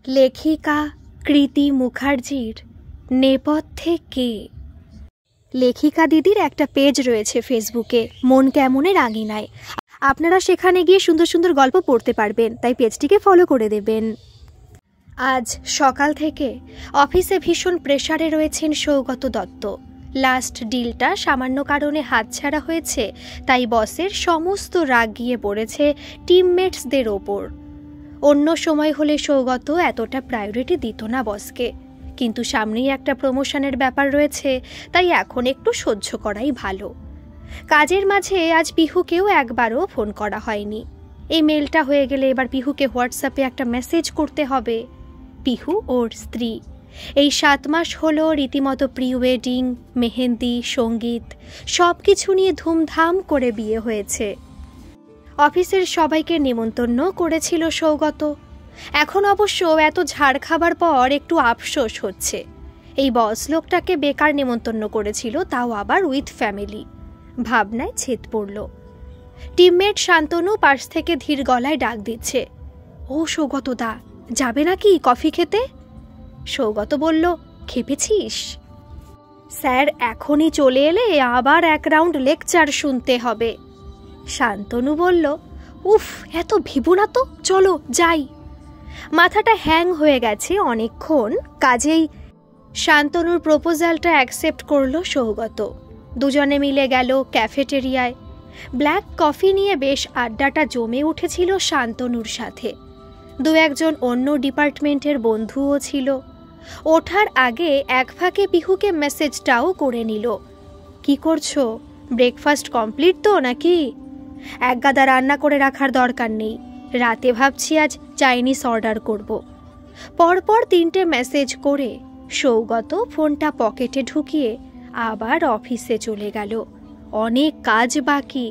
লেখিকা কৃতি মুখার্জির নেপথ্যে কে? লেখিকা দিদির একটা পেজ রয়েছে ফেসবুকে, মন কেমনের আঙিনায়। আপনারা সেখানে গিয়ে সুন্দর সুন্দর গল্প পড়তে পারবেন, তাই পেজটিকে ফলো করে দেবেন। আজ সকাল থেকে অফিসে ভীষণ প্রেসারে রয়েছেন সৌগত দত্ত। লাস্ট ডিলটা সামান্য কারণে হাতছাড়া হয়েছে, তাই বসের সমস্ত রাগ গিয়ে পড়েছে টিমমেটসদের ওপর। অন্য সময় হলে সৌগত এতটা প্রায়োরিটি দিত না বসকে, কিন্তু সামনেই একটা প্রমোশনের ব্যাপার রয়েছে, তাই এখন একটু সহ্য করাই ভালো। কাজের মাঝে আজ পিহুকেও একবারও ফোন করা হয়নি। এই মেলটা হয়ে গেলে এবার পিহুকে হোয়াটসঅ্যাপে একটা মেসেজ করতে হবে। পিহু ওর স্ত্রী। এই 7 মাস হলো রীতিমতো প্রি ওয়েডিং, মেহেন্দি, সঙ্গীত সব কিছু নিয়ে ধুমধাম করে বিয়ে হয়েছে। অফিসের সবাইকে নেমন্তন্ন করেছিল সৌগত। এখন অবশ্য এত ঝাড় খাবার পর একটু আফসোস হচ্ছে। এই বস লোকটাকে বেকার নেমন্তন্ন করেছিল, তাও আবার উইথ ফ্যামিলি। ভাবনায় ছেদ পড়ল। টিমমেট শান্তনু পাশ থেকে ধীর গলায় ডাক দিচ্ছে, ও সৌগত দা, যাবে নাকি কফি খেতে? সৌগত বলল, খেপেছিস? স্যার এখনই চলে এলে আবার এক রাউন্ড লেকচার শুনতে হবে। শান্তনু বলল, উফ, এত ভেবো না তো, চলো যাই। মাথাটা হ্যাং হয়ে গেছে অনেকক্ষণ, কাজেই শান্তনুর প্রপোজালটা অ্যাকসেপ্ট করলো সৌগত। দুজনে মিলে গেল ক্যাফেটেরিয়ায়। ব্ল্যাক কফি নিয়ে বেশ আড্ডাটা জমে উঠেছিল শান্তনুর সাথে। 2-1 অন্য ডিপার্টমেন্টের বন্ধুও ছিল। ওঠার আগে এক ফাঁকে পিহুকে মেসেজটাও করে নিল, কি করছো? ব্রেকফাস্ট কমপ্লিট তো নাকি? এক গাদা রান্না করে রাখার দরকার নেই, রাতে ভাবছি আজ চাইনিজ অর্ডার করব। পরপর 3টে মেসেজ করে সৌগত ফোনটা পকেটে ঢুকিয়ে আবার অফিসে চলে গেল। অনেক কাজ বাকি।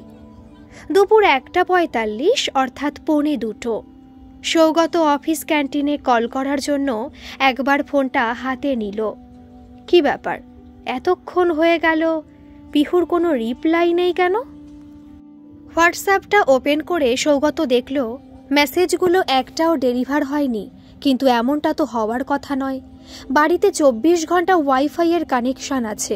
দুপুর 1:45 অর্থাৎ 1:45। সৌগত অফিস ক্যান্টিনে কল করার জন্য একবার ফোনটা হাতে নিল। কি ব্যাপার, এতক্ষণ হয়ে গেল, পিহুর কোনো রিপ্লাই নেই কেন? হোয়াটসঅ্যাপটা ওপেন করে সৌগত দেখল মেসেজগুলো একটাও ডেলিভার হয়নি, কিন্তু এমনটা তো হওয়ার কথা নয়। বাড়িতে 24 ঘন্টা ওয়াইফাইয়ের কানেকশন আছে।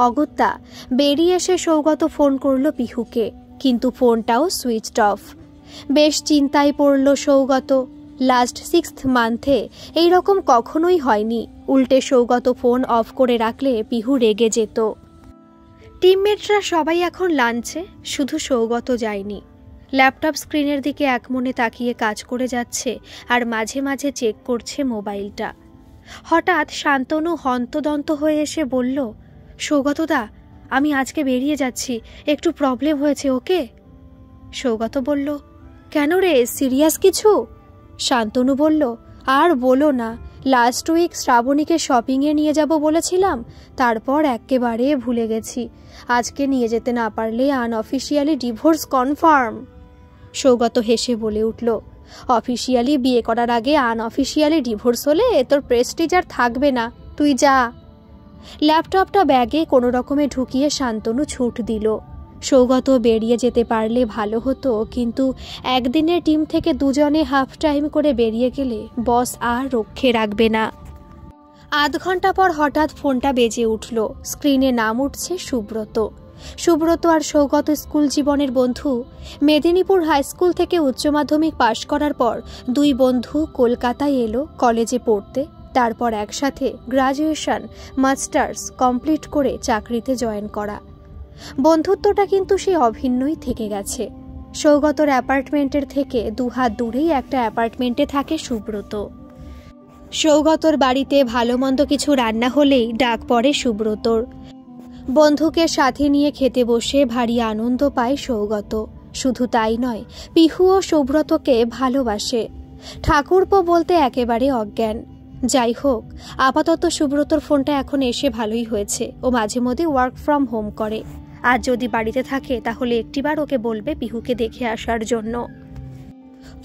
অগত্যা বেরিয়ে এসে সৌগত ফোন করল পিহুকে, কিন্তু ফোনটাও সুইচড অফ। বেশ চিন্তায় পড়ল সৌগত। লাস্ট 6th মান্থে এইরকম কখনোই হয়নি। উল্টে সৌগত ফোন অফ করে রাখলে পিহু রেগে যেত। টিমমেটরা সবাই এখন লাঞ্চে, শুধু সৌগত যায়নি। ল্যাপটপ স্ক্রিনের দিকে একমনে তাকিয়ে কাজ করে যাচ্ছে, আর মাঝে মাঝে চেক করছে মোবাইলটা। হঠাৎ শান্তনু হন্তদন্ত হয়ে এসে বলল, সৌগতদা, আমি আজকে বেরিয়ে যাচ্ছি, একটু প্রবলেম হয়েছে, ওকে? সৌগত বলল, কেন রে, সিরিয়াস কিছু? শান্তনু বলল, আর বলো না, লাস্ট উইক শ্রাবণীকে শপিংয়ে নিয়ে যাব বলেছিলাম, তারপর একেবারে ভুলে গেছি। আজকে নিয়ে যেতে না পারলে আনঅফিসিয়ালি ডিভোর্স কনফার্ম। সৌগত হেসে বলে উঠল, অফিসিয়ালি বিয়ে করার আগে আনঅফিসিয়ালি ডিভোর্স হলে তোর প্রেস্টিজ আর থাকবে না, তুই যা। ল্যাপটপটা ব্যাগে কোনো রকমে ঢুকিয়ে শান্তনু ছুট দিল। সৌগত বেরিয়ে যেতে পারলে ভালো হতো, কিন্তু একদিনের টিম থেকে দুজনে হাফ টাইম করে বেরিয়ে গেলে বস আর রক্ষে রাখবে না। আধ ঘন্টা পর হঠাৎ ফোনটা বেজে উঠল। স্ক্রিনে নাম উঠছে সুব্রত। সুব্রত আর সৌগত স্কুল জীবনের বন্ধু। মেদিনীপুর হাই স্কুল থেকে উচ্চ মাধ্যমিক পাশ করার পর 2 বন্ধু কলকাতায় এলো কলেজে পড়তে। তারপর একসাথে গ্রাজুয়েশন, মাস্টার্স কমপ্লিট করে চাকরিতে জয়েন করা। বন্ধুত্বটা কিন্তু সেই অভিন্নই থেকে গেছে। সৌগতর অ্যাপার্টমেন্টের থেকে 2 হাত দূরেই একটা অ্যাপার্টমেন্টে থাকে সুব্রত। সৌগতর বাড়িতে ভালো মন্দ কিছু রান্না হলেই ডাক পড়ে সুব্রতর। বন্ধুকে সাথে নিয়ে খেতে বসে ভারী আনন্দ পায় সৌগত। শুধু তাই নয়, পিহুও সুব্রতকে ভালোবাসে। ঠাকুরপো বলতে একেবারে অজ্ঞান। যাই হোক, আপাতত সুব্রতর ফোনটা এখন এসে ভালোই হয়েছে। ও মাঝে মধ্যে ওয়ার্ক ফ্রম হোম করে। আর যদি বাড়িতে থাকে তাহলে একটিবার ওকে বলবে পিহুকে দেখে আসার জন্য।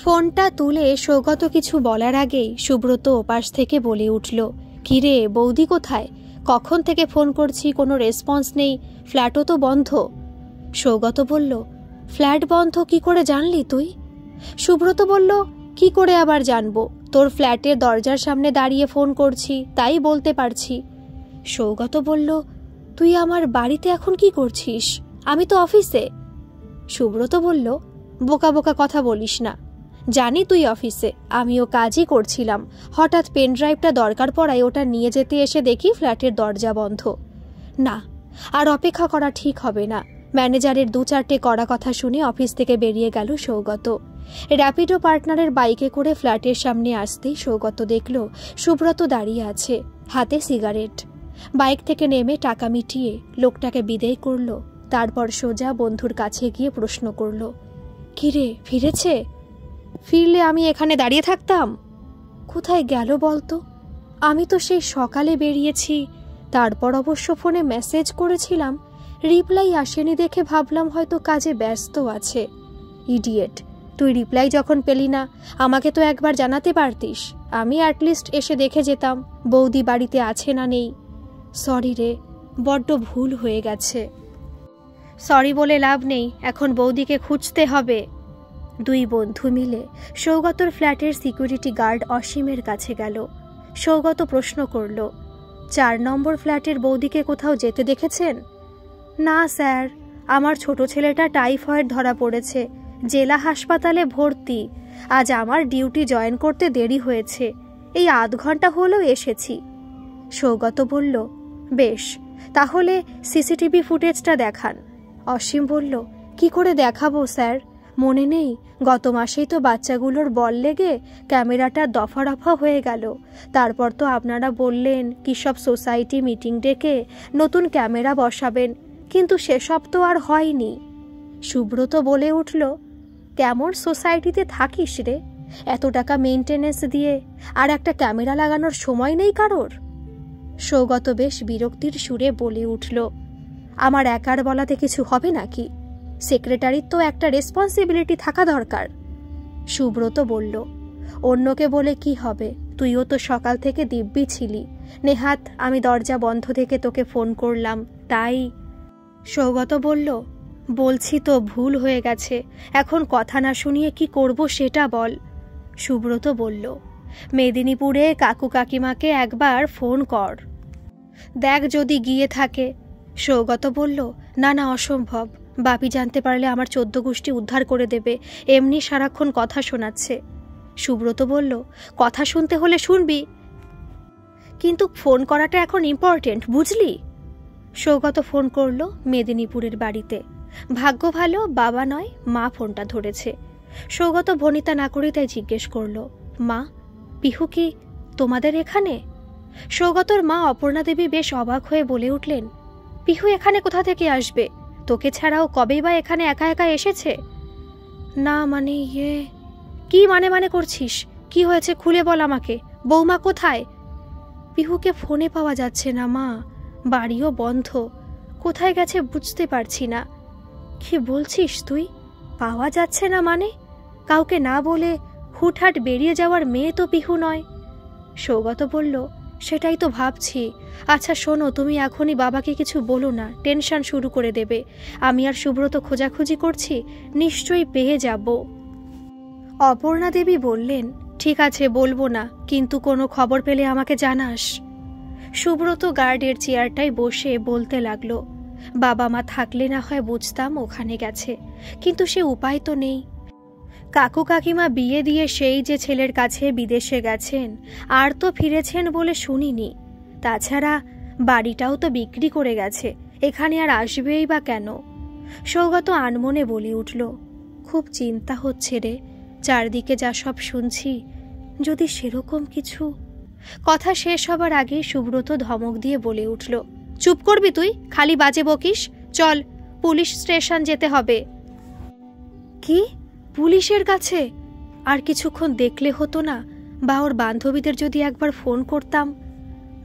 ফোনটা তুলে সৌগত কিছু বলার আগেই সুব্রত ওপাশ থেকে বলে উঠল, কিরে বৌদি কোথায়? কখন থেকে ফোন করছি, কোনো রেসপন্স নেই, ফ্ল্যাটও তো বন্ধ। সৌগত বলল, ফ্ল্যাট বন্ধ কি করে জানলি তুই? সুব্রত বলল, কি করে আবার জানবো? তোর ফ্ল্যাটের দরজার সামনে দাঁড়িয়ে ফোন করছি, তাই বলতে পারছি। সৌগত বলল, তুই আমার বাড়িতে এখন কি করছিস? আমি তো অফিসে। সুব্রত বলল, বোকা বোকা কথা বলিস না, জানি তুই অফিসে, আমিও কাজই করছিলাম। হঠাৎ পেন ড্রাইভটা দরকার পড়ায় ওটা নিয়ে যেতে এসে দেখি ফ্ল্যাটের দরজা বন্ধ। না, আর অপেক্ষা করা ঠিক হবে না। ম্যানেজারের 2-4টে কড়া কথা শুনে অফিস থেকে বেরিয়ে গেল সৌগত। র্যাপিডো পার্টনারের বাইকে করে ফ্ল্যাটের সামনে আসতেই সৌগত দেখল সুব্রত দাঁড়িয়ে আছে, হাতে সিগারেট। বাইক থেকে নেমে টাকা মিটিয়ে লোকটাকে বিদায় করল। তারপর সোজা বন্ধুর কাছে গিয়ে প্রশ্ন করল, কিরে, ফিরেছে? ফিরলে আমি এখানে দাঁড়িয়ে থাকতাম? কোথায় গেল বলতো? আমি তো সেই সকালে বেরিয়েছি, তারপর অবশ্য ফোনে মেসেজ করেছিলাম, রিপ্লাই আসেনি দেখে ভাবলাম হয়তো কাজে ব্যস্ত আছে। ইডিয়েট, তুই রিপ্লাই যখন পেলি না, আমাকে তো একবার জানাতে পারতিস, আমি অ্যাটলিস্ট এসে দেখে যেতাম বৌদি বাড়িতে আছে না নেই। সরি রে, বড্ড ভুল হয়ে গেছে। সরি বলে লাভ নেই, এখন বৌদিকে খুঁজতে হবে। দুই বন্ধু মিলে সৌগতর ফ্ল্যাটের সিকিউরিটি গার্ড অসীমের কাছে গেল। সৌগত প্রশ্ন করল, 4 নম্বর ফ্ল্যাটের বৌদিকে কোথাও যেতে দেখেছেন? না স্যার, আমার ছোট ছেলেটা টাইফয়েড ধরা পড়েছে, জেলা হাসপাতালে ভর্তি। আজ আমার ডিউটি জয়েন করতে দেরি হয়েছে, এই আধ ঘন্টা হলেও এসেছি। সৌগত বলল, বেশ, তাহলে সিসিটিভি ফুটেজটা দেখান। অসীম বলল, কি করে দেখাবো স্যার? মনে নেই গত মাসেই তো বাচ্চাগুলোর বল লেগে ক্যামেরাটা দফা রফা হয়ে গেল। তারপর তো আপনারা বললেন কি সব সোসাইটি মিটিং ডেকে নতুন ক্যামেরা বসাবেন, কিন্তু সেসব তো আর হয়নি। সুব্রত বলে উঠল, কেমন সোসাইটিতে থাকিস রে? এত টাকা মেইনটেনেন্স দিয়ে আর একটা ক্যামেরা লাগানোর সময় নেই কারোর? সৌগত বেশ বিরক্তির সুরে বলে উঠল, আমার একার বলাতে কিছু হবে নাকি? সেক্রেটারির তো একটা রেসপন্সিবিলিটি থাকা দরকার। সুব্রত বলল, অন্যকে বলে কি হবে, তুইও তো সকাল থেকে দিব্যি ছিলি। নেহাত আমি দরজা বন্ধ থেকে তোকে ফোন করলাম, তাই। সৌগত বলল, বলছি তো ভুল হয়ে গেছে, এখন কথা না শুনিয়ে কি করব সেটা বল। সুব্রত বলল, মেদিনীপুরে কাকু কাকিমাকে একবার ফোন কর, দেখ যদি গিয়ে থাকে। সৌগত বলল, না না, অসম্ভব, বাপি জানতে পারলে আমার 14 গোষ্ঠী উদ্ধার করে দেবে, এমনি সারাক্ষণ কথা শোনাচ্ছে। সুব্রত বলল, কথা শুনতে হলে শুনবি, কিন্তু ফোন করাটা এখন ইম্পর্টেন্ট, বুঝলি? সৌগত ফোন করল মেদিনীপুরের বাড়িতে। ভাগ্য ভালো বাবা নয় মা ফোনটা ধরেছে। সৌগত ভনিতা না করে তাই জিজ্ঞেস করল, মা, পিহু কি তোমাদের এখানে? সৌগতর মা অপর্ণা দেবী বেশ অবাক হয়ে বলে উঠলেন, পিহু এখানে কোথা থেকে আসবে? তোকে ছাড়াও কবেই বা এখানে একা একা এসেছে? না মানে কি মানে করছিস? কি হয়েছে খুলে বল আমাকে, বৌমা কোথায়? পিহুকে ফোনে পাওয়া যাচ্ছে না মা, বাড়িও বন্ধ, কোথায় গেছে বুঝতে পারছি না। কি বলছিস তুই? পাওয়া যাচ্ছে না মানে? কাউকে না বলে হুটহাট বেরিয়ে যাওয়ার মেয়ে তো পিহু নয়। সৌগত বলল, সেটাই তো ভাবছি। আচ্ছা শোনো, তুমি এখনই বাবাকে কিছু বলো না, টেনশন শুরু করে দেবে। আমি আর সুব্রত খোঁজাখুঁজি করছি, নিশ্চয়ই পেয়ে যাব। অপর্ণা দেবী বললেন, ঠিক আছে বলবো না, কিন্তু কোনো খবর পেলে আমাকে জানাস। সুব্রত গার্ডের চেয়ারটায় বসে বলতে লাগলো, বাবা মা থাকলে না হয় বুঝতাম ওখানে গেছে, কিন্তু সে উপায় তো নেই। কাকু কাকিমা বিয়ে দিয়ে সেই যে ছেলের কাছে বিদেশে গেছেন, আর তো ফিরেছেন বলে শুনিনি। তাছাড়া বাড়িটাও তো বিক্রি করে গেছে, এখানে আর আসবেই বা কেন? সৌগত আনমনে বলে উঠল, খুব চিন্তা হচ্ছে রে, চারদিকে যা সব শুনছি, যদি সেরকম কিছু। কথা শেষ হবার আগে সুব্রত ধমক দিয়ে বলে উঠল, চুপ করবি তুই, খালি বাজে বকিস, চল পুলিশ স্টেশন যেতে হবে। কি, পুলিশের কাছে? আর কিছুক্ষণ দেখলে হতো না? বা ওর বান্ধবীদের যদি একবার ফোন করতাম।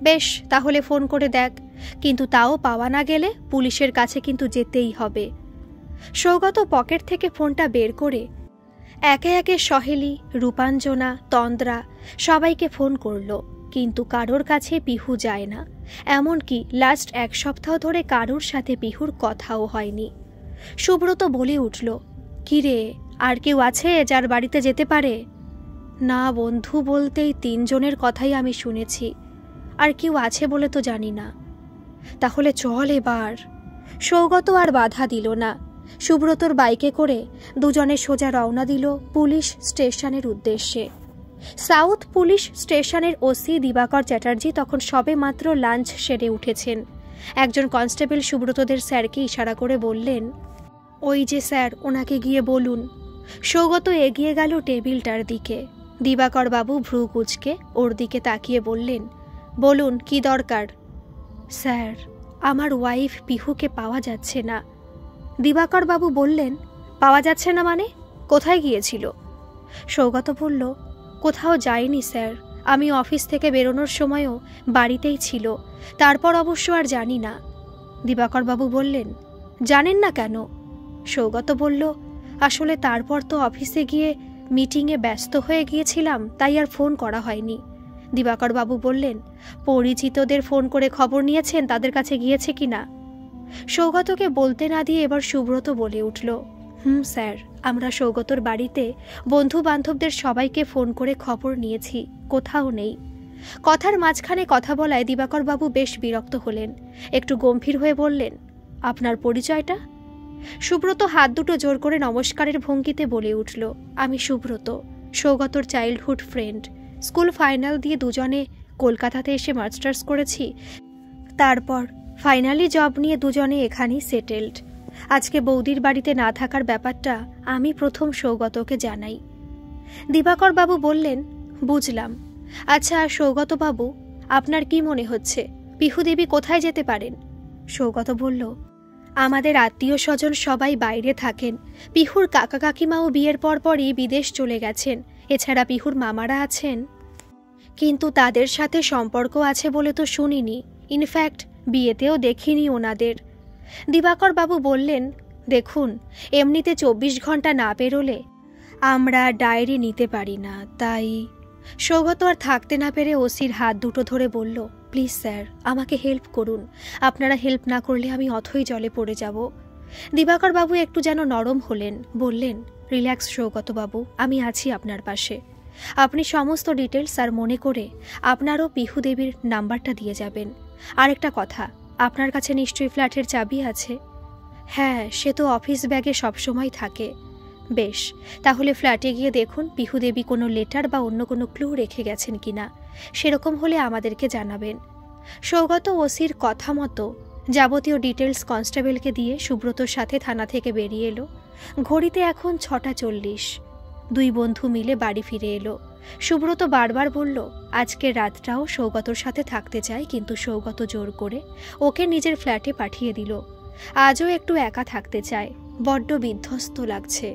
বেশ, তাহলে ফোন করে দেখ, কিন্তু তাও পাওয়া না গেলে পুলিশের কাছে কিন্তু যেতেই হবে। সৌগত পকেট থেকে ফোনটা বের করে একে একে সহেলি, রূপাঞ্জনা, তন্দ্রা সবাইকে ফোন করল, কিন্তু কারোর কাছে পিহু যায় না। এমনকি লাস্ট 1 সপ্তাহ ধরে কারোর সাথে পিহুর কথাও হয়নি। সুব্রত বলে উঠল, কি রে, আর কেউ আছে যার বাড়িতে যেতে পারে? না, বন্ধু বলতেই 3 জনের কথাই আমি শুনেছি, আর কেউ আছে বলে তো জানি না। তাহলে চল এবার। সৌগত আর বাধা দিল না। সুব্রতর বাইকে করে দুজনে সোজা রওনা দিল পুলিশ স্টেশনের উদ্দেশ্যে। সাউথ পুলিশ স্টেশনের ওসি দিবাকর চ্যাটার্জি তখন সবে মাত্র লাঞ্চ সেরে উঠেছেন। একজন কনস্টেবল সুব্রতদের স্যারকে ইশারা করে বললেন, ওই যে স্যার, ওনাকে গিয়ে বলুন। সৌগত এগিয়ে গেল টেবিলটার দিকে। দিবাকর বাবু ভ্রু কুঁচকে ওর দিকে তাকিয়ে বললেন, বলুন কি দরকার? স্যার, আমার ওয়াইফ পিহুকে পাওয়া যাচ্ছে না। দিবাকর বাবু বললেন, পাওয়া যাচ্ছে না মানে? কোথায় গিয়েছিল? সৌগত বলল, কোথাও যায়নি স্যার, আমি অফিস থেকে বেরোনোর সময়ও বাড়িতেই ছিল, তারপর অবশ্য আর জানি না। দিবাকর বাবু বললেন, জানেন না কেন? সৌগত বলল, আসলে তারপর তো অফিসে গিয়ে মিটিংয়ে ব্যস্ত হয়ে গিয়েছিলাম, তাই আর ফোন করা হয়নি। দিবাকর বাবু বললেন, পরিচিতদের ফোন করে খবর নিয়েছেন তাদের কাছে গিয়েছে কিনা? সৌগতকে বলতে না দিয়ে এবার সুব্রত বলে উঠল, স্যার, আমরা সৌগতর বাড়িতে বন্ধু বান্ধবদের সবাইকে ফোন করে খবর নিয়েছি, কোথাও নেই। কথার মাঝখানে কথা বলায় দিবাকর বাবু বেশ বিরক্ত হলেন। একটু গম্ভীর হয়ে বললেন, আপনার পরিচয়টা? সুব্রত হাত দুটো জোর করে নমস্কারের ভঙ্গিতে বলে উঠল, আমি সুব্রত, সৌগতর চাইল্ডহুড ফ্রেন্ড। স্কুল ফাইনাল দিয়ে দুজনে কলকাতাতে এসে মাস্টার্স করেছি, তারপর ফাইনালি জব নিয়ে দুজনে এখানেই সেটেলড। আজকে বৌদির বাড়িতে না থাকার ব্যাপারটা আমি প্রথম সৌগতকে জানাই। দিবাকর বাবু বললেন, বুঝলাম। আচ্ছা সৌগত বাবু, আপনার কি মনে হচ্ছে পিহু দেবী কোথায় যেতে পারেন? সৌগত বলল, আমাদের আত্মীয় স্বজন সবাই বাইরে থাকেন। পিহুর কাকা কাকিমাও বিয়ের পরপরই বিদেশ চলে গেছেন। এছাড়া পিহুর মামারা আছেন, কিন্তু তাদের সাথে সম্পর্ক আছে বলে তো শুনিনি। ইনফ্যাক্ট বিয়েতেও দেখিনি ওনাদের। দিবাকর বাবু বললেন, দেখুন, এমনিতে 24 ঘন্টা না পেরোলে আমরা ডায়েরি নিতে পারি না, তাই। সৌগত আর থাকতে না পেরে ওসির হাত দুটো ধরে বলল, প্লিজ স্যার, আমাকে হেল্প করুন। আপনারা হেল্প না করলে আমি অথই জলে পড়ে যাব। দিবাকর বাবু একটু যেন নরম হলেন, বললেন, রিল্যাক্স সৌগত বাবু, আমি আছি আপনার পাশে। আপনি সমস্ত ডিটেলস আর মনে করে আপনারও পিহু দেবীর নাম্বারটা দিয়ে যাবেন। আরেকটা কথা, আপনার কাছে নিশ্চয়ই ফ্ল্যাটের চাবি আছে? হ্যাঁ, সে তো অফিস ব্যাগে সবসময় থাকে। বেশ, তাহলে ফ্ল্যাটে গিয়ে দেখুন পিহু দেবী কোনো লেটার বা অন্য কোনো ক্লু রেখে গেছেন কিনা। সেরকম হলে আমাদেরকে জানাবেন। সৌগত ওসির কথা মতো যাবতীয় ডিটেলস কনস্টেবলকে দিয়ে সুব্রতর সাথে থানা থেকে বেরিয়ে এলো। ঘড়িতে এখন 6:40। দুই বন্ধু মিলে বাড়ি ফিরে এলো। সুব্রত বারবার বলল, আজকের রাতটাও সৌগতর সাথে থাকতে চায়, কিন্তু সৌগত জোর করে ওকে নিজের ফ্ল্যাটে পাঠিয়ে দিল। আজও একটু একা থাকতে চায়, বড্ড বিধ্বস্ত লাগছে।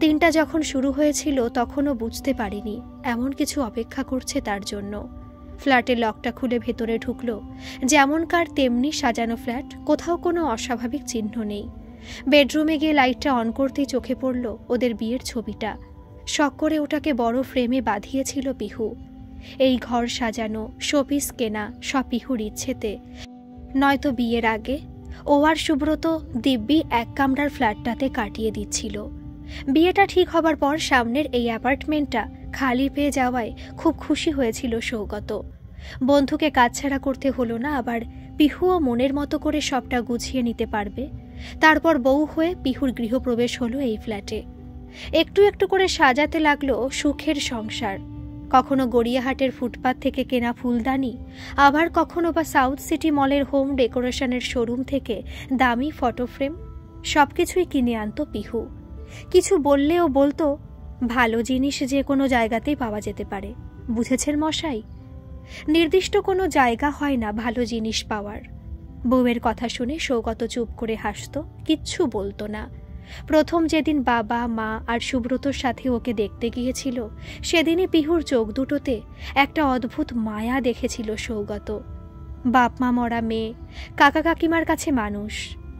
দিনটা যখন শুরু হয়েছিল তখনও বুঝতে পারিনি এমন কিছু অপেক্ষা করছে তার জন্য। ফ্ল্যাটের লকটা খুলে ভেতরে ঢুকল। যেমনকার তেমনি সাজানো ফ্ল্যাট, কোথাও কোনো অস্বাভাবিক চিহ্ন নেই। বেডরুমে গিয়ে লাইটটা অন করতেই চোখে পড়ল ওদের বিয়ের ছবিটা। শখ করে ওটাকে বড় ফ্রেমে বাঁধিয়েছিল পিহু। এই ঘর সাজানো, শোপিস কেনা সব পিহুর ইচ্ছেতে, নয়তো বিয়ের আগে ও আর সুব্রত দিব্যি এক কামরার ফ্ল্যাটটাতে কাটিয়ে দিচ্ছিল। বিয়েটা ঠিক হবার পর সামনের এই অ্যাপার্টমেন্টটা খালি পেয়ে যাওয়ায় খুব খুশি হয়েছিল সৌগত। বন্ধুকে কাজছাড়া করতে হলো না, আবার পিহুও মনের মতো করে সবটা গুছিয়ে নিতে পারবে। তারপর বউ হয়ে পিহুর গৃহপ্রবেশ হলো এই ফ্ল্যাটে। একটু একটু করে সাজাতে লাগলো সুখের সংসার। কখনো গড়িয়াহাটের ফুটপাত থেকে কেনা ফুলদানি, আবার কখনো বা সাউথ সিটি মলের হোম ডেকোরেশনের শোরুম থেকে দামি ফটো ফ্রেম, সবকিছুই কিনে আনতো পিহু। কিছু বললেও বলতো, ভালো জিনিস যে কোনো জায়গাতেই পাওয়া যেতে পারে, বুঝেছেন মশাই? নির্দিষ্ট কোনো জায়গা হয় না ভালো জিনিস পাওয়ার। বউয়ের কথা শুনে সৌগত চুপ করে হাসত, কিচ্ছু বলতো না। প্রথম যেদিন বাবা, মা আর সুব্রতর সাথে ওকে দেখতে গিয়েছিল, সেদিনই পিহুর চোখ দুটোতে একটা অদ্ভুত মায়া দেখেছিল সৌগত। বাপ মা মরা মেয়ে, কাকা কাকিমার কাছে মানুষ।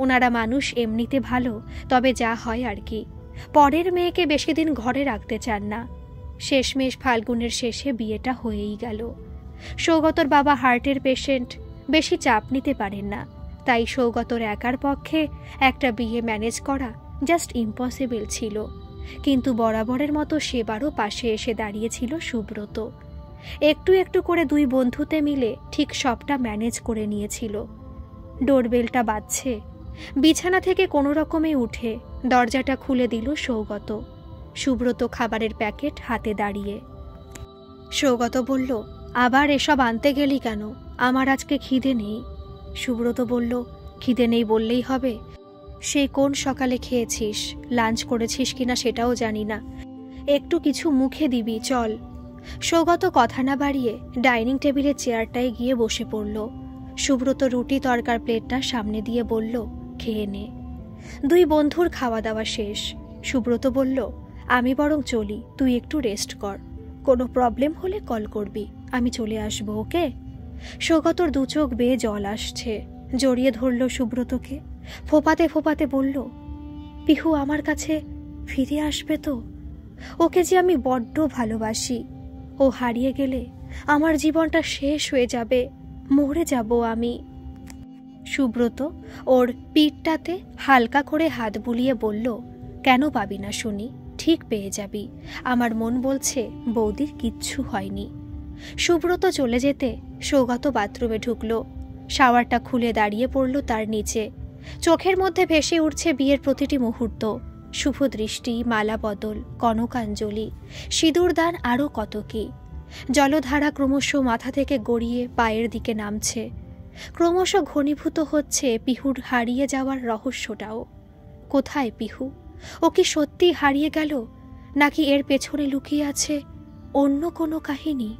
ওনারা মানুষ এমনিতে ভালো, তবে যা হয় আর কি, পরের মেয়েকে বেশি দিন ঘরে রাখতে চান না। শেষমেশ ফাল্গুনের শেষে বিয়েটা হয়েই গেল। সৌগতর বাবা হার্টের পেশেন্ট, বেশি চাপ নিতে পারেন না, তাই সৌগতর একার পক্ষে একটা বিয়ে ম্যানেজ করা জাস্ট ইম্পসিবল ছিল। কিন্তু বরাবরের মতো সেবারও পাশে এসে দাঁড়িয়েছিল সুব্রত। একটু একটু করে দুই বন্ধুতে মিলে ঠিক সবটা ম্যানেজ করে নিয়েছিল। ডোরবেলটা বাজছে। বিছানা থেকে কোনো রকমে উঠে দরজাটা খুলে দিল সৌগত। সুব্রত খাবারের প্যাকেট হাতে দাঁড়িয়ে। সৌগত বলল, আবার এসব আনতে গেলি কেন? আমার আজকে খিদে নেই। সুব্রত বলল, খিদে নেই বললেই হবে? সেই কোন সকালে খেয়েছিস, লাঞ্চ করেছিস কিনা সেটাও জানি না। একটু কিছু মুখে দিবি, চল। সৌগত কথা না বাড়িয়ে ডাইনিং টেবিলের চেয়ারটায় গিয়ে বসে পড়ল। সুব্রত রুটি তরকার প্লেটটা সামনে দিয়ে বলল, খেয়ে নে। দুই বন্ধুর খাওয়া দাওয়া শেষ। সুব্রত বলল, আমি বরং চলি, তুই একটু রেস্ট কর। কোনো প্রবলেম হলে কল করবি, আমি চলে আসবো, ওকে? সৌগতর দু চোখ বেয়ে জল আসছে। জড়িয়ে ধরল সুব্রতকে। ফোপাতে ফোপাতে বলল, পিহু আমার কাছে ফিরে আসবে তো? ওকে যে আমি বড্ড ভালোবাসি। ও হারিয়ে গেলে আমার জীবনটা শেষ হয়ে যাবে, মরে যাব আমি। সুব্রত ওর পিঠটাতে হালকা করে হাত বুলিয়ে বলল, কেন পাবি না শুনি? ঠিক পেয়ে যাবি। আমার মন বলছে বৌদির কিচ্ছু হয়নি। সুব্রত চলে যেতে সৌগত বাথরুমে ঢুকল। শাওয়ারটা খুলে দাঁড়িয়ে পড়ল তার নিচে। চোখের মধ্যে ভেসে উঠছে বিয়ের প্রতিটি মুহূর্ত। শুভ দৃষ্টি, মালা বদল, কনকাঞ্জলি, সিঁদুরদান, আরও কত কি। জলধারা ক্রমশ মাথা থেকে গড়িয়ে পায়ের দিকে নামছে। ক্রমশ ঘনীভূত হচ্ছে পিহুর হারিয়ে যাওয়ার রহস্যটাও। কোথায় পিহু? ও কি সত্যি হারিয়ে গেল, নাকি এর পেছনে লুকিয়ে আছে অন্য কোনো কাহিনী?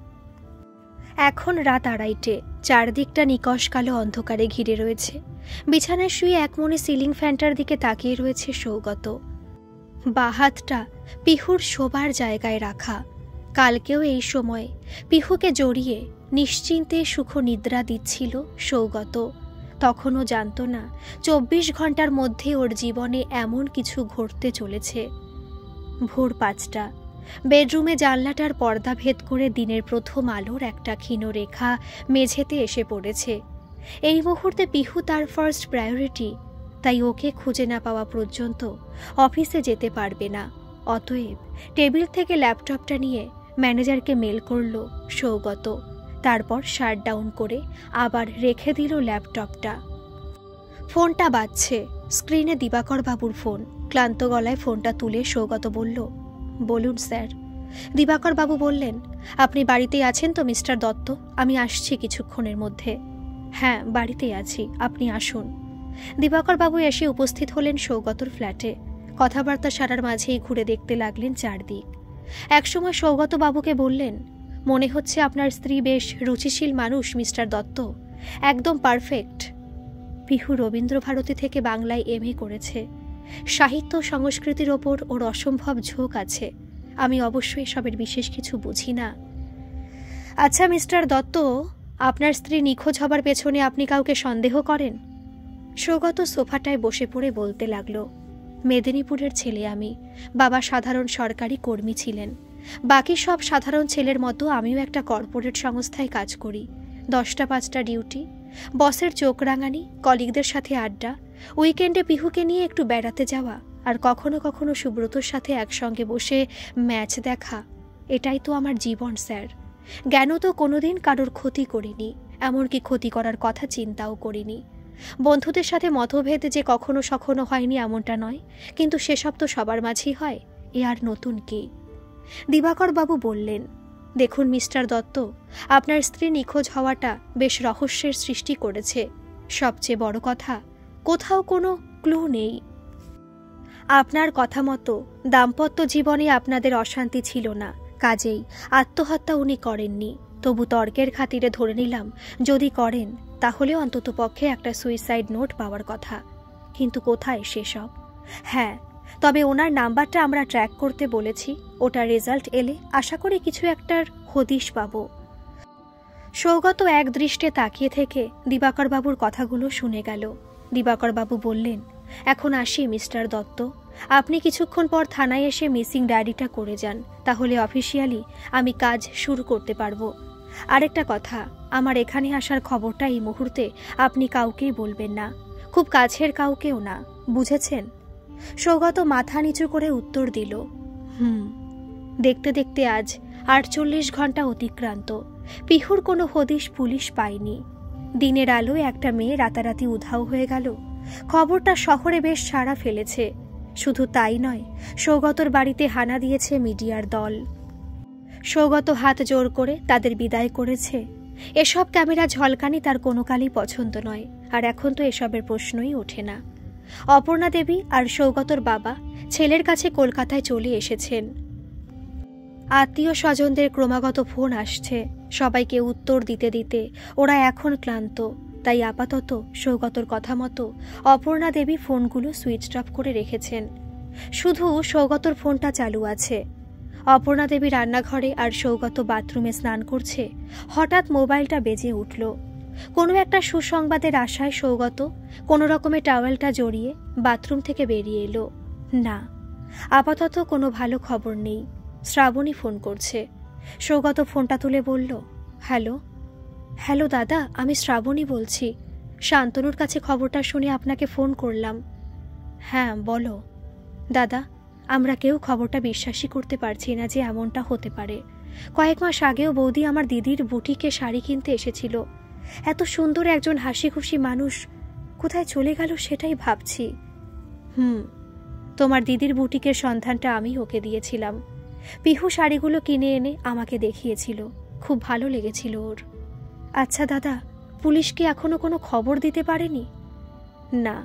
এখন রাত 2:30। চারদিকটা নিকশ কালো অন্ধকারে ঘিরে রয়েছে। বিছানায় শুয়ে একমনে সিলিং ফ্যানটার দিকে তাকিয়ে রয়েছে সৌগত। বাঁ হাতটা পিহুর শোবার জায়গায় রাখা। কালকেও এই সময় পিহুকে জড়িয়ে নিশ্চিন্তে সুখ নিদ্রা দিচ্ছিল সৌগত। তখনও জানত না 24 ঘন্টার মধ্যে ওর জীবনে এমন কিছু ঘটতে চলেছে। ভোর 5টা। বেডরুমে জানলাটার পর্দা ভেদ করে দিনের প্রথম আলোর একটা ক্ষীণ রেখা মেঝেতে এসে পড়েছে। এই মুহূর্তে পিহু তার ফার্স্ট প্রায়োরিটি, তাই ওকে খুঁজে না পাওয়া পর্যন্ত অফিসে যেতে পারবে না। অতএব টেবিল থেকে ল্যাপটপটা নিয়ে ম্যানেজারকে মেল করল সৌগত। তারপর শাট ডাউন করে আবার রেখে দিল ল্যাপটপটা। ফোনটা বাজছে। স্ক্রিনে দিবাকর বাবুর ফোন। ক্লান্ত গলায় ফোনটা তুলে সৌগত বলল, বলুন স্যার। দিবাকর বাবু বললেন, আপনি বাড়িতেই আছেন তো মিস্টার দত্ত? আমি আসছি কিছুক্ষণের মধ্যে। হ্যাঁ, বাড়িতেই আছি, আপনি আসুন। দিবাকর বাবু এসে উপস্থিত হলেন সৌগতর ফ্ল্যাটে। কথাবার্তা সারার মাঝেই ঘুরে দেখতে লাগলেন চারদিক। একসময় সৌগত বাবুকে বললেন, মনে হচ্ছে আপনার স্ত্রী বেশ রুচিশীল মানুষ মিস্টার দত্ত, একদম পারফেক্ট। পিহু রবীন্দ্রভারতী থেকে বাংলায় MA করেছে। সাহিত্য সংস্কৃতির ওপর ওর অসম্ভব ঝোঁক আছে। আমি অবশ্যই এসবের বিশেষ কিছু বুঝি না। আচ্ছা মিস্টার দত্ত, আপনার স্ত্রী নিখোঁজ হবার পেছনে আপনি কাউকে সন্দেহ করেন? সৌগত সোফাটায় বসে পড়ে বলতে লাগলো, মেদিনীপুরের ছেলে আমি। বাবা সাধারণ সরকারি কর্মী ছিলেন। বাকি সব সাধারণ ছেলের মতো আমিও একটা কর্পোরেট সংস্থায় কাজ করি। 10টা 5টা ডিউটি, বসের চোখ রাঙানি, কলিগদের সাথে আড্ডা, উইকেন্ডে পিহুকে নিয়ে একটু বেড়াতে যাওয়া, আর কখনো কখনো সুব্রতর সাথে একসঙ্গে বসে ম্যাচ দেখা। এটাই তো আমার জীবন স্যার। জ্ঞান তো কোনোদিন কারোর ক্ষতি করিনি, এমনকি ক্ষতি করার কথা চিন্তাও করিনি। বন্ধুদের সাথে মতভেদ যে কখনো সখনো হয়নি এমনটা নয়, কিন্তু সেসব তো সবার মাঝেই হয়, এ আর নতুন কি? দিবাকর বাবু বললেন, দেখুন মিস্টার দত্ত, আপনার স্ত্রী নিখোঁজ হওয়াটা বেশ রহস্যের সৃষ্টি করেছে। সবচেয়ে বড় কথা, কোথাও কোনো ক্লু নেই। আপনার কথা মতো দাম্পত্য জীবনে আপনাদের অশান্তি ছিল না, কাজেই আত্মহত্যা উনি করেননি। তবু তর্কের খাতিরে ধরে নিলাম যদি করেন তাহলেও অন্তত পক্ষে একটা সুইসাইড নোট পাওয়ার কথা। কিন্তু কোথায় সেসব? হ্যাঁ, তবে ওনার নাম্বারটা আমরা ট্র্যাক করতে বলেছি। ওটা রেজাল্ট এলে আশা করি কিছু একটার হদিশ পাবো। সৌগত এক দৃষ্টে তাকিয়ে থেকে দিবাকর বাবুর কথাগুলো শুনে গেল। দিবাকর বাবু বললেন, এখন আসি মিস্টার দত্ত, আপনি কিছুক্ষণ পর থানায় এসে মিসিং ডায়েরিটা করে যান, তাহলে অফিসিয়ালি আমি কাজ শুরু করতে পারবো। আরেকটা কথা, আমার এখানে আসার খবরটা এই মুহূর্তে আপনি কাউকেই বলবেন না, খুব কাছের কাউকেও না, বুঝেছেন? সৌগত মাথা নিচু করে উত্তর দিল, দেখতে দেখতে আজ 48 ঘন্টা অতিক্রান্ত। পিহুর কোনো হদিশ পুলিশ পায়নি। দিনের আলোয় একটা মেয়ে রাতারাতি উধাও হয়ে গেল। খবরটা শহরে বেশ সাড়া ফেলেছে। শুধু তাই নয়, সৌগতর বাড়িতে হানা দিয়েছে মিডিয়ার দল। সৌগত হাত জোর করে তাদের বিদায় করেছে। এসব ক্যামেরা ঝলকানি তার কোনো কালই পছন্দ নয়, আর এখন তো এসবের প্রশ্নই ওঠে না। অপর্ণা দেবী আর সৌগতর বাবা ছেলের কাছে কলকাতায় চলে এসেছেন। আত্মীয় স্বজনদের ক্রমাগত ফোন আসছে। সবাইকে উত্তর দিতে দিতে ওরা এখন ক্লান্ত। তাই আপাতত সৌগতর কথা মতো অপর্ণা দেবী ফোনগুলো সুইচ অফ করে রেখেছেন। শুধু সৌগতর ফোনটা চালু আছে। অপর্ণা দেবী রান্নাঘরে আর সৌগত বাথরুমে স্নান করছে। হঠাৎ মোবাইলটা বেজে উঠল। কোনো একটা সুসংবাদের আশায় সৌগত কোনো রকমে টাওয়েলটা জড়িয়ে বাথরুম থেকে বেরিয়ে এলো। না, আপাতত কোনো ভালো খবর নেই। শ্রাবণী ফোন করছে। সৌগত ফোনটা তুলে বলল, হ্যালো। হ্যালো দাদা, আমি শ্রাবণী বলছি। শান্তনুর কাছে খবরটা শুনে আপনাকে ফোন করলাম। হ্যাঁ বলো। দাদা, আমরা কেউ খবরটা বিশ্বাসই করতে পারছি না যে এমনটা হতে পারে। কয়েক মাস আগেও বৌদি আমার দিদির বুটিকে শাড়ি কিনতে এসেছিল। এত সুন্দর একজন হাসি খুশি মানুষ কোথায় চলে গেল সেটাই ভাবছি। তোমার দিদির বুটিকের সন্ধানটা আমি ওকে দিয়েছিলাম। পিহু শাড়িগুলো কিনে এনে আমাকে দেখিয়েছিল। খুব ভালো লেগেছিল ওর। আচ্ছা দাদা, পুলিশ কি এখনো কোনো খবর দিতে পারেনি? না,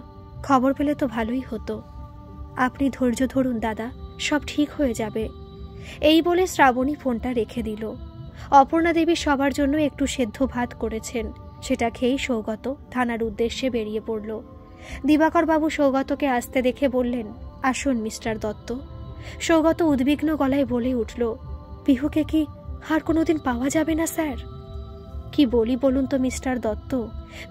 খবর পেলে তো ভালোই হতো। আপনি ধৈর্য ধরুন দাদা, সব ঠিক হয়ে যাবে। এই বলে শ্রাবণী ফোনটা রেখে দিল। অপর্ণা দেবী সবার জন্য একটু সেদ্ধ ভাত করেছেন। সেটা খেয়েই সৌগত থানার উদ্দেশ্যে বেরিয়ে পড়ল। দিবাকর বাবু সৌগতকে আসতে দেখে বললেন, আসুন মিস্টার দত্ত। সৌগত উদ্বিগ্ন গলায় বলে উঠল, পিহুকে কি আর কোনোদিন পাওয়া যাবে না স্যার? কি বলি বলুন তো মিস্টার দত্ত,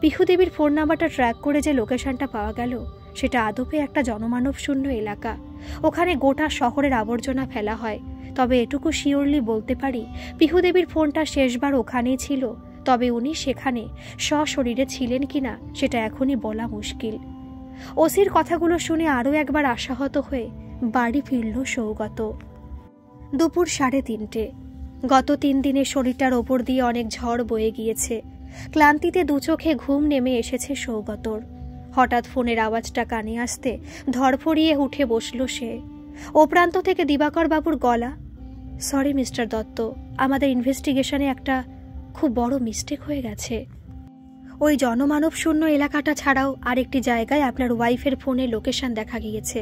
পিহু দেবীর ফোন নাম্বারটা ট্র্যাক করে যে লোকেশনটা পাওয়া গেল সেটা আদপে একটা জনমানব শূন্য এলাকা। ওখানে গোটা শহরের আবর্জনা ফেলা হয়। তবে এটুকু শিওরলি বলতে পারি, পিহু দেবীর ফোনটা শেষবার ওখানেই ছিল। তবে উনি সেখানে সশরীরে ছিলেন কিনা সেটা এখনই বলা মুশকিল। ওসির কথাগুলো শুনে আরও একবার আশাহত হয়ে বাড়ি ফিরল সৌগত। দুপুর 3:30। গত 3 দিনে শরীরটার ওপর দিয়ে অনেক ঝড় বয়ে গিয়েছে। ক্লান্তিতে দুচোখে ঘুম নেমে এসেছে সৌগতর। হঠাৎ ফোনের আওয়াজটা কানে আসতে ধরফড়িয়ে উঠে বসল সে। ও প্রান্ত থেকে দিবাকর বাবুর গলা, সরি মিস্টার দত্ত, আমাদের ইনভেস্টিগেশনে একটা খুব বড় মিস্টেক হয়ে গেছে। ওই জনমানব শূন্য এলাকাটা ছাড়াও আরেকটি জায়গায় আপনার ওয়াইফের ফোনে লোকেশন দেখা গিয়েছে।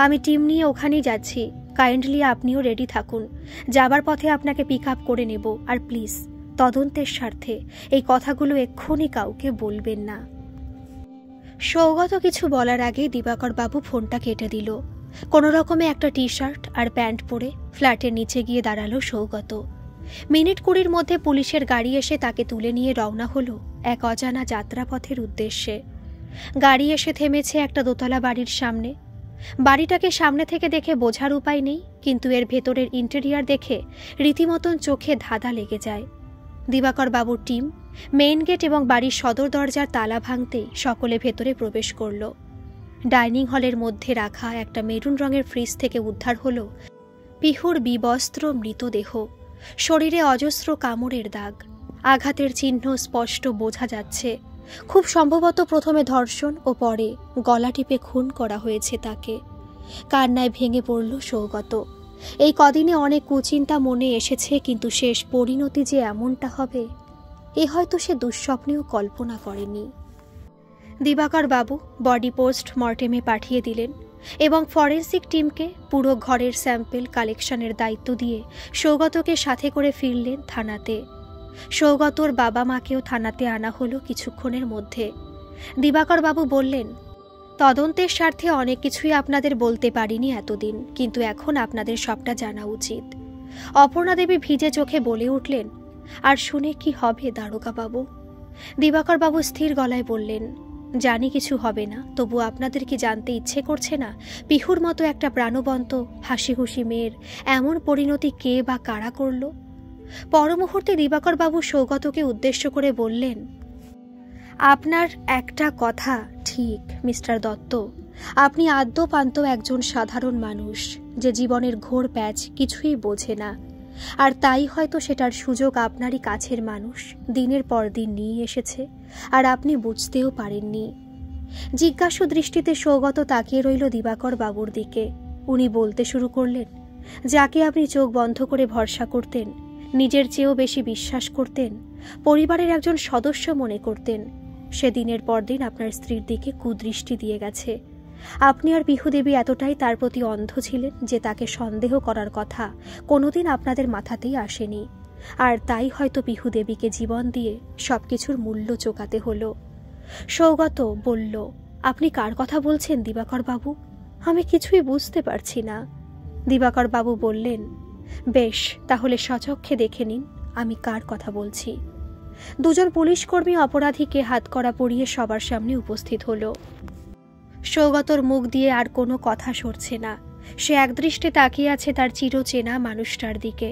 আমি টিম নিয়ে ওখানেই যাচ্ছি। কাইন্ডলি আপনিও রেডি থাকুন। যাবার পথে আপনাকে পিক আপ করে নেব। আর প্লিজ তদন্তের স্বার্থে এই কথাগুলো এক্ষুনি কাউকে বলবেন না। সৌগত কিছু বলার আগে দিবাকর বাবু ফোনটা কেটে দিল। কোনো রকমে একটা টি শার্ট আর প্যান্ট পরে ফ্ল্যাটের নিচে গিয়ে দাঁড়ালো সৌগত। মিনিট 20 মধ্যে পুলিশের গাড়ি এসে তাকে তুলে নিয়ে রওনা হলো এক অজানা যাত্রাপথের উদ্দেশ্যে। গাড়ি এসে থেমেছে একটা দোতলা বাড়ির সামনে। বাড়িটাকে সামনে থেকে দেখে বোঝার উপায় নেই, কিন্তু এর ভেতরের ইন্টেরিয়ার দেখে রীতিমতন চোখে ধাঁধা লেগে যায়। দিবাকর বাবুর টিম মেইন গেট এবং বাড়ির সদর দরজার তালা ভাঙতেই সকলে ভেতরে প্রবেশ করল। ডাইনিং হলের মধ্যে রাখা একটা মেরুন রঙের ফ্রিজ থেকে উদ্ধার হল পিহুর বিবস্ত্র মৃতদেহ। শরীরে অজস্র কামড়ের দাগ, আঘাতের চিহ্ন স্পষ্ট বোঝা যাচ্ছে। খুব সম্ভবত প্রথমে ধর্ষণ ও পরে গলা টিপে খুন করা হয়েছে তাকে। কান্নায় ভেঙে পড়ল সৌগত। এই কদিনে অনেক কুচিন্তা মনে এসেছে, কিন্তু শেষ পরিণতি যে এমনটা হবে এ হয়তো সে দুঃস্বপ্নেও কল্পনা করেনি। দিবাকর বাবু বডি পোস্ট মর্টেমে পাঠিয়ে দিলেন এবং ফরেন্সিক টিমকে পুরো ঘরের স্যাম্পল কালেকশনের দায়িত্ব দিয়ে সৌগতকে সাথে করে ফিরলেন থানাতে। সৌগতর বাবা মাকেও থানাতে আনা হলো কিছুক্ষণের মধ্যে। দিবাকর বাবু বললেন, তদন্তের স্বার্থে অনেক কিছুই আপনাদের বলতে পারিনি এতদিন, কিন্তু এখন আপনাদের সবটা জানা উচিত। অপর্ণা দেবী ভিজে চোখে বলে উঠলেন, আর শুনে কি হবে দারোগা বাবু? দিবাকর বাবু স্থির গলায় বললেন, জানি কিছু হবে না, তবু আপনাদের কি জানতে ইচ্ছে করছে না পিহুর মতো একটা প্রাণবন্ত হাসি খুশি মেয়ের এমন পরিণতি কে বা কারা করল? পরমুহূর্তে দিবাকর বাবু সৌগতকে উদ্দেশ্য করে বললেন, আপনার একটা কথা ঠিক মিস্টার দত্ত, আপনি আদ্যপান্ত একজন সাধারণ মানুষ, যে জীবনের ঘোর প্যাচ কিছুই বোঝে না, আর তাই হয়তো সেটার সুযোগ আপনারই কাছের মানুষ দিনের পর দিন নিয়ে এসেছে, আর আপনি বুঝতেও পারেননি। জিজ্ঞাসু দৃষ্টিতে সৌগত তাকিয়ে রইল দিবাকর বাবুর দিকে। উনি বলতে শুরু করলেন, যাকে আপনি চোখ বন্ধ করে ভরসা করতেন, নিজের চেয়েও বেশি বিশ্বাস করতেন, পরিবারের একজন সদস্য মনে করতেন, সে দিনের পর দিন আপনার স্ত্রীর দিকে কুদৃষ্টি দিয়ে গেছে। আপনি আর পিহুদেবী এতটাই তার প্রতি অন্ধ ছিলেন যে তাকে সন্দেহ করার কথা কোনোদিন আপনাদের মাথাতেই আসেনি, আর তাই হয়তো পিহুদেবীকে জীবন দিয়ে সবকিছুর মূল্য চোকাতে হলো। সৌগত বলল, আপনি কার কথা বলছেন দিবাকর বাবু? আমি কিছুই বুঝতে পারছি না। দিবাকর বাবু বললেন, বেশ, তাহলে সচক্ষে দেখে নিন আমি কার কথা বলছি। দুজন পুলিশকর্মী অপরাধীকে হাতকড়া পরিয়ে সবার সামনে উপস্থিত হলো। সৌগতর মুখ দিয়ে আর কোনো কথা সরছে না। সে একদৃষ্টে তাকিয়ে আছে তার চিরচেনা মানুষটার দিকে।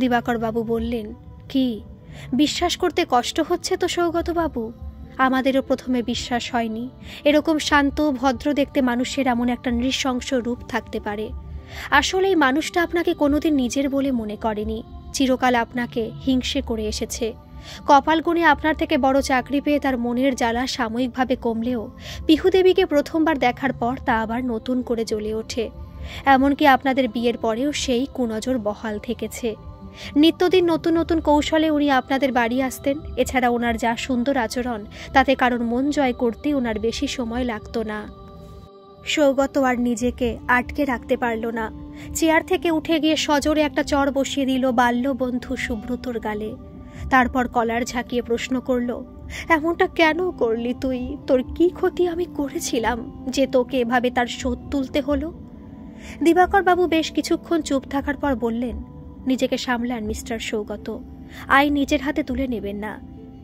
দিবাকর বাবু বললেন, কি বিশ্বাস করতে কষ্ট হচ্ছে তো সৌগত বাবু? আমাদেরও প্রথমে বিশ্বাস হয়নি এরকম শান্ত ভদ্র দেখতে মানুষের এমন একটা নৃশংস রূপ থাকতে পারে। আসলে এই মানুষটা আপনাকে কোনোদিন নিজের বলে মনে করেনি, চিরকাল আপনাকে হিংসে করে এসেছে। কপাল গুণে আপনার থেকে বড় চাকরি পেয়ে তার মনের জ্বালা সাময়িকভাবে কমলেও পিহুদেবীকে প্রথমবার দেখার পর তা আবার নতুন করে জ্বলে ওঠে। এমনকি আপনাদের বিয়ের পরেও সেই কুনজর বহাল থেকেছে। নিত্যদিন নতুন নতুন কৌশলে উনি আপনাদের বাড়ি আসতেন। এছাড়া ওনার যা সুন্দর আচরণ, তাতে কারোর মন জয় করতে ওনার বেশি সময় লাগত না। সৌগত আর নিজেকে আটকে রাখতে পারল না। চেয়ার থেকে উঠে গিয়ে সজোরে একটা চড় বসিয়ে দিল বাল্যবন্ধু সুব্রতর গালে। তারপর কলার ঝাঁকিয়ে প্রশ্ন করল, এমনটা কেন করলি তুই? তোর কি ক্ষতি আমি করেছিলাম যে তোকে এভাবে তার শোধ তুলতে হলো? দিবাকর বাবু বেশ কিছুক্ষণ চুপ থাকার পর বললেন, নিজেকে সামলান মিস্টার সৌগত, আইন নিজের হাতে তুলে নেবেন না।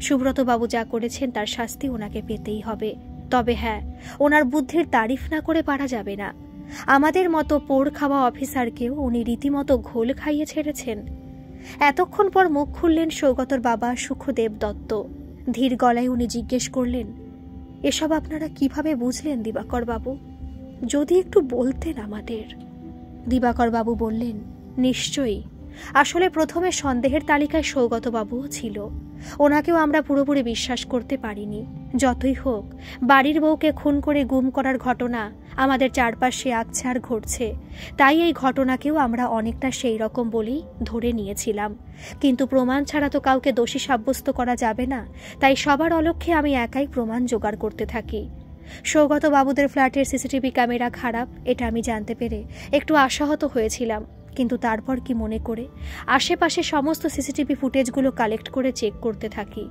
সুব্রত বাবু যা করেছেন তার শাস্তি ওনাকে পেতেই হবে। তবে হ্যাঁ, ওনার বুদ্ধির তারিফ না করে পারা যাবে না। আমাদের মতো পোড় খাওয়া অফিসারকেও উনি রীতিমতো ঘোল খাইয়ে ছেড়েছেন। এতক্ষণ পর মুখ খুললেন সৌগতর বাবা সুখদেব দত্ত। ধীর গলায় উনি জিজ্ঞেস করলেন, এসব আপনারা কিভাবে বুঝলেন দিবাকর বাবু? যদি একটু বলতেন আমাদের। দিবাকর বাবু বললেন, নিশ্চয়ই। আসলে প্রথমে সন্দেহের তালিকায় সৌগত বাবুও ছিল। ওনাকেও আমরা পুরোপুরি বিশ্বাস করতে পারিনি। যতই হোক, বাড়ির বউকে খুন করে গুম করার ঘটনা আমাদের চারপাশে আকছার ঘটছে, তাই এই ঘটনাকেও আমরা অনেকটা সেই রকম বলেই ধরে নিয়েছিলাম। কিন্তু প্রমাণ ছাড়া তো কাউকে দোষী সাব্যস্ত করা যাবে না, তাই সবার অলক্ষ্যে আমি একাই প্রমাণ জোগাড় করতে থাকি। সৌগত বাবুদের ফ্ল্যাটের সিসিটিভি ক্যামেরা খারাপ, এটা আমি জানতে পেরে একটু আশাহত হয়েছিলাম, কিন্তু তারপর কি মনে করে আশেপাশে সমস্ত সিসিটিভি ফুটেজগুলো কালেক্ট করে চেক করতে থাকি।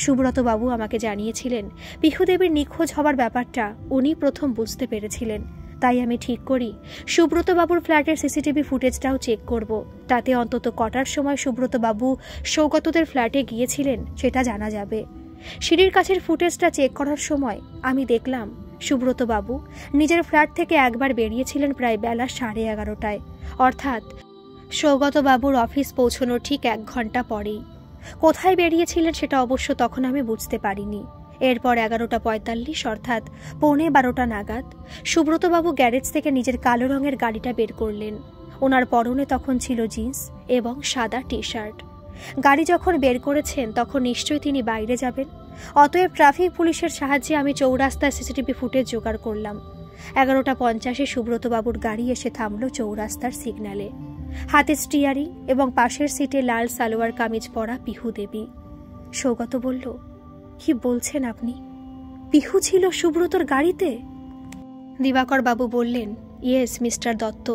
সুব্রত বাবু আমাকে জানিয়েছিলেন পিহুদেবীর নিখোঁজ হবার ব্যাপারটা উনি প্রথম বুঝতে পেরেছিলেন। তাই আমি ঠিক করি সুব্রত বাবুর ফ্ল্যাটের সিসিটিভি ফুটেজটাও চেক করব। তাতে অন্তত কটার সময় সুব্রত বাবু সৌগতদের ফ্ল্যাটে গিয়েছিলেন সেটা জানা যাবে। সিঁড়ির কাছের ফুটেজটা চেক করার সময় আমি দেখলাম সুব্রত বাবু নিজের ফ্ল্যাট থেকে একবার বেরিয়েছিলেন প্রায় বেলা 11:30টায়, অর্থাৎ সৌগত বাবুর অফিস পৌঁছানোর ঠিক 1 ঘন্টা পরেই। কোথায় বেরিয়েছিলেন সেটা অবশ্য তখন আমি বুঝতে পারিনি। এরপর 11:45 অর্থাৎ 11:15 নাগাদ সুব্রতবাবু গ্যারেজ থেকে নিজের কালো রঙের গাড়িটা বের করলেন। ওনার পরনে তখন ছিল জিন্স এবং সাদা টি শার্ট। গাড়ি যখন বের করেছেন তখন নিশ্চয়ই তিনি বাইরে যাবেন। অতএব ট্রাফিক পুলিশের সাহায্যে আমি চৌরাস্তার সিসিটিভি ফুটেজ জোগাড় করলাম। 11:50 সুব্রতবাবুর গাড়ি এসে থামল চৌরাস্তার সিগন্যালে। হাতে স্টিয়ারিং এবং পাশের সিটে লাল সালোয়ার কামিজ পরা পিহু দেবী। সৌগত বলল, কি বলছেন আপনি? পিহু ছিল সুব্রতর গাড়িতে? দিবাকর বাবু বললেন, ইয়েস মিস্টার দত্ত,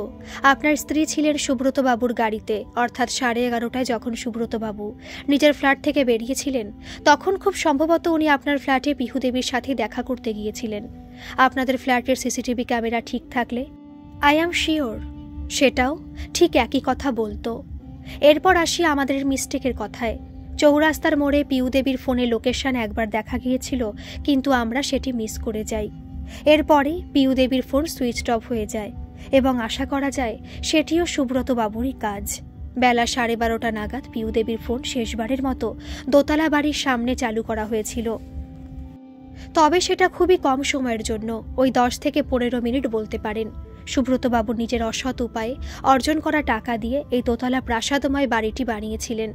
আপনার স্ত্রী ছিলেন সুব্রত বাবুর গাড়িতে, অর্থাৎ 11:30টায় যখন সুব্রত বাবু নিজের ফ্ল্যাট থেকে বেরিয়েছিলেন তখন খুব সম্ভবত উনি আপনার ফ্ল্যাটে পিহু দেবীর সাথে দেখা করতে গিয়েছিলেন। আপনাদের ফ্ল্যাটের সিসিটিভি ক্যামেরা ঠিক থাকলে আই অ্যাম শিওর সেটাও ঠিক একই কথা বলতো। এরপর আসি আমাদের মিস্টেকের কথায়। চৌরাস্তার মোড়ে পিহু দেবীর ফোনে লোকেশন একবার দেখা গিয়েছিল, কিন্তু আমরা সেটি মিস করে যাই। এরপরে পিহু দেবীর ফোন সুইচ অফ হয়ে যায় এবং আশা করা যায় সেটিও সুব্রত বাবুরই কাজ। বেলা 12:30 নাগাদ পিহু দেবীর ফোন শেষবারের মতো দোতলা বাড়ির সামনে চালু করা হয়েছিল। তবে সেটা খুবই কম সময়ের জন্য, ওই 10 থেকে 15 মিনিট বলতে পারেন। সুব্রতবাবু নিজের অসৎ উপায়ে অর্জন করা টাকা দিয়ে এই দোতলা প্রাসাদময় বাড়িটি বানিয়েছিলেন।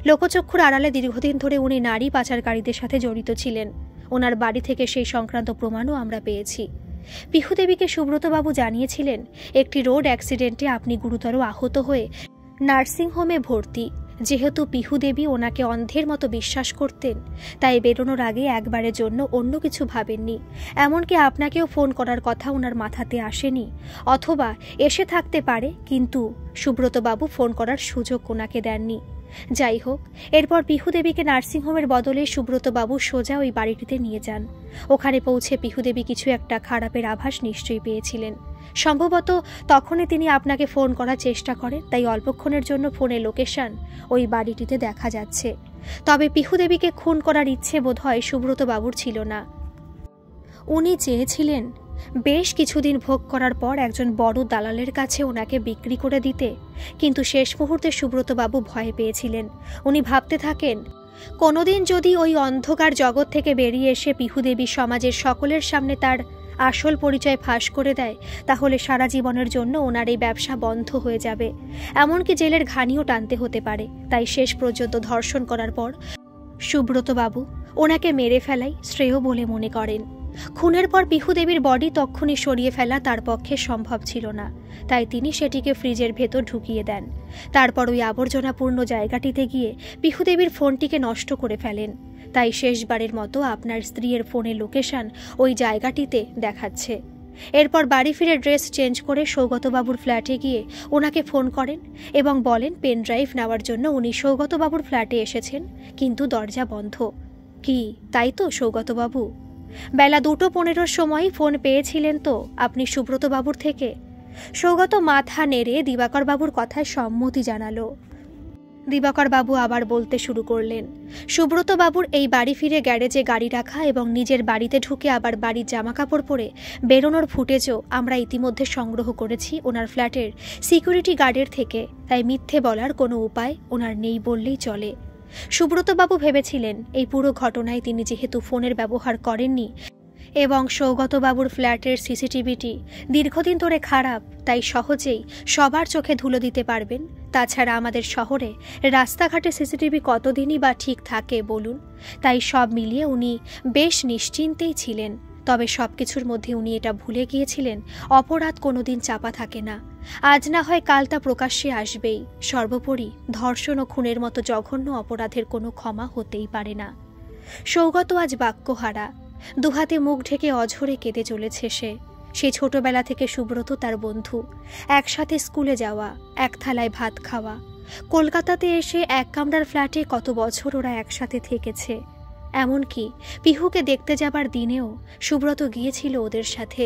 লোকচক্ষুর আড়ালে দীর্ঘদিন ধরে উনি নারী পাচারকারীদের সাথে জড়িত ছিলেন। ওনার বাড়ি থেকে সেই সংক্রান্ত প্রমাণও আমরা পেয়েছি। পিহুদেবীকে সুব্রতবাবু জানিয়েছিলেন একটি রোড অ্যাক্সিডেন্টে আপনি গুরুতর আহত হয়ে নার্সিংহোমে ভর্তি। যেহেতু পিহুদেবী ওনাকে অন্ধের মতো বিশ্বাস করতেন, তাই বেরোনোর আগে একবারের জন্য অন্য কিছু ভাবেননি। এমনকি আপনাকেও ফোন করার কথা ওনার মাথাতে আসেনি, অথবা এসে থাকতে পারে, কিন্তু সুব্রতবাবু ফোন করার সুযোগ ওনাকে দেননি। যাই হোক, এরপর পিহুদেবীকে নার্সিংহোমের বদলে সুব্রতবাবু সোজা ওই বাড়িটিতে নিয়ে যান। ওখানে পৌঁছে পিহুদেবী কিছু একটা খারাপের আভাস নিশ্চয়ই পেয়েছিলেন। সম্ভবত তখনই তিনি আপনাকে ফোন করার চেষ্টা করেন, তাই অল্পক্ষণের জন্য ফোনে লোকেশন ওই বাড়িটিতে দেখা যাচ্ছে। তবে পিহুদেবীকে খুন করার ইচ্ছে বোধহয় সুব্রতবাবুর ছিল না। উনি চেয়েছিলেন বেশ কিছুদিন ভোগ করার পর একজন বড় দালালের কাছে ওনাকে বিক্রি করে দিতে, কিন্তু শেষ মুহূর্তে সুব্রতবাবু ভয় পেয়েছিলেন। উনি ভাবতে থাকেন, কোনোদিন যদি ওই অন্ধকার জগৎ থেকে বেরিয়ে এসে পিহুদেবী সমাজের সকলের সামনে তার আসল পরিচয় ফাঁস করে দেয়, তাহলে সারা জীবনের জন্য ওনার এই ব্যবসা বন্ধ হয়ে যাবে, এমনকি জেলের ঘানিও টানতে হতে পারে। তাই শেষ পর্যন্ত ধর্ষণ করার পর সুব্রতবাবু ওনাকে মেরে ফেলাই শ্রেয় বলে মনে করেন। খুনের পর পিহুদেবীর বডি তক্ষুনি সরিয়ে ফেলা তার পক্ষে সম্ভব ছিল না, তাই তিনি সেটিকে ফ্রিজের ভেতর ঢুকিয়ে দেন। তারপর ওই আবর্জনাপূর্ণ জায়গাটিতে গিয়ে পিহুদেবীর ফোনটিকে নষ্ট করে ফেলেন। তাই শেষবারের মতো আপনার স্ত্রীর ফোনের লোকেশন ওই জায়গাটিতে দেখাচ্ছে। এরপর বাড়ি ফিরে ড্রেস চেঞ্জ করে সৌগতবাবুর ফ্ল্যাটে গিয়ে ওনাকে ফোন করেন এবং বলেন পেন ড্রাইভ নেওয়ার জন্য উনি সৌগতবাবুর ফ্ল্যাটে এসেছেন, কিন্তু দরজা বন্ধ। কি তাই তো সৌগতবাবু? বেলা 2:15 সময় ফোন পেয়েছিলেন তো আপনি সুব্রতবাবুর থেকে? সৌগত মাথা নেড়ে দিবাকরবাবুর কথায় সম্মতি জানালো। দিবাকরবাবু আবার বলতে শুরু করলেন, সুব্রতবাবুর এই বাড়ি ফিরে গ্যারেজে গাড়ি রাখা এবং নিজের বাড়িতে ঢুকে আবার বাড়ির জামাকাপড় পরে বেরোনোর ফুটেজও আমরা ইতিমধ্যে সংগ্রহ করেছি ওনার ফ্ল্যাটের সিকিউরিটি গার্ডের থেকে, তাই মিথ্যে বলার কোনো উপায় ওনার নেই বললেই চলে। সুব্রতবাবু ভেবেছিলেন এই পুরো ঘটনায় তিনি যেহেতু ফোনের ব্যবহার করেননি এবং সৌগতবাবুর ফ্ল্যাটের সিসিটিভিটি দীর্ঘদিন ধরে খারাপ, তাই সহজেই সবার চোখে ধুলো দিতে পারবেন। তাছাড়া আমাদের শহরে রাস্তাঘাটে সিসিটিভি কতদিনই বা ঠিক থাকে বলুন? তাই সব মিলিয়ে উনি বেশ নিশ্চিন্তেই ছিলেন। তবে সবকিছুর মধ্যে উনি এটা ভুলে গিয়েছিলেন, অপরাধ কোনোদিন চাপা থাকে না, আজ না হয় কাল তা প্রকাশ্যে আসবেই। সর্বোপরি ধর্ষণ ও খুনের মতো জঘন্য অপরাধের কোনো ক্ষমা হতেই পারে না। সৌগত আজ বাক্যহারা, দুহাতে মুখ ঢেকে অঝরে কেঁদে চলেছে সে। সেই ছোটবেলা থেকে সুব্রত তার বন্ধু, একসাথে স্কুলে যাওয়া, এক থালায় ভাত খাওয়া। কলকাতাতে এসে এক কামরার ফ্ল্যাটে কত বছর ওরা একসাথে থেকেছে। এমনকি পিহুকে দেখতে যাবার দিনেও সুব্রত গিয়েছিল ওদের সাথে।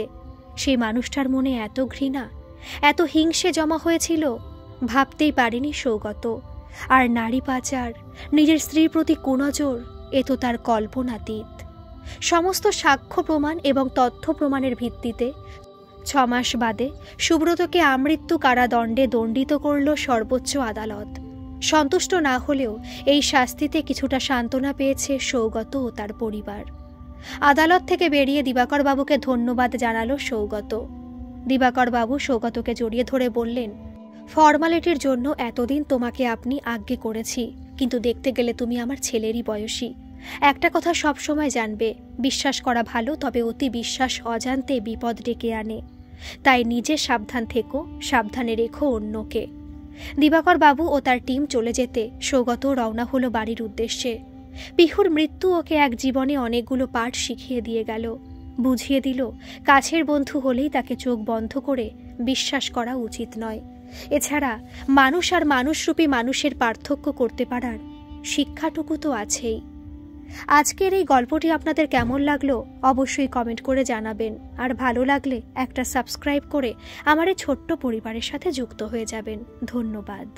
সেই মানুষটার মনে এত ঘৃণা, এত হিংসে জমা হয়েছিল ভাবতেই পারেনি সৌগত। আর নারী পাচার, নিজের স্ত্রীর প্রতি কুনজর, এ তো তার কল্পনাতীত। সমস্ত সাক্ষ্য প্রমাণ এবং তথ্য প্রমাণের ভিত্তিতে 6 মাস বাদে সুব্রতকে আমৃত্যু কারাদণ্ডে দণ্ডিত করল সর্বোচ্চ আদালত। সন্তুষ্ট না হলেও এই শাস্তিতে কিছুটা সান্ত্বনা পেয়েছে সৌগত ও তার পরিবার। আদালত থেকে বেরিয়ে দিবাকরবাবুকে ধন্যবাদ জানালো সৌগত। দিবাকরবাবু সৌগতকে জড়িয়ে ধরে বললেন, ফর্মালিটির জন্য এতদিন তোমাকে আপনি আজ্ঞে করেছি, কিন্তু দেখতে গেলে তুমি আমার ছেলেরই বয়সী। একটা কথা সব সময় জানবে, বিশ্বাস করা ভালো, তবে অতি বিশ্বাস অজান্তে বিপদ ডেকে আনে। তাই নিজে সাবধান থেকো, সাবধানে রেখো অন্যকে। দিবাকরবাবু ও তার টিম চলে যেতে সৌগত রওনা হলো বাড়ির উদ্দেশ্যে। পিহুর মৃত্যু ওকে এক জীবনে অনেকগুলো পাঠ শিখিয়ে দিয়ে গেল, বুঝিয়ে দিল কাছের বন্ধু হলেই তাকে চোখ বন্ধ করে বিশ্বাস করা উচিত নয়। এছাড়া মানুষ আর মানুষরূপী মানুষের পার্থক্য করতে পারার শিক্ষাটুকু তো আছেই। আজকের এই গল্পটি আপনাদের কেমন লাগলো অবশ্যই কমেন্ট করে জানাবেন, আর ভালো লাগলে একটা সাবস্ক্রাইব করে আমার এই ছোট্ট পরিবারের সাথে যুক্ত হয়ে যাবেন। ধন্যবাদ।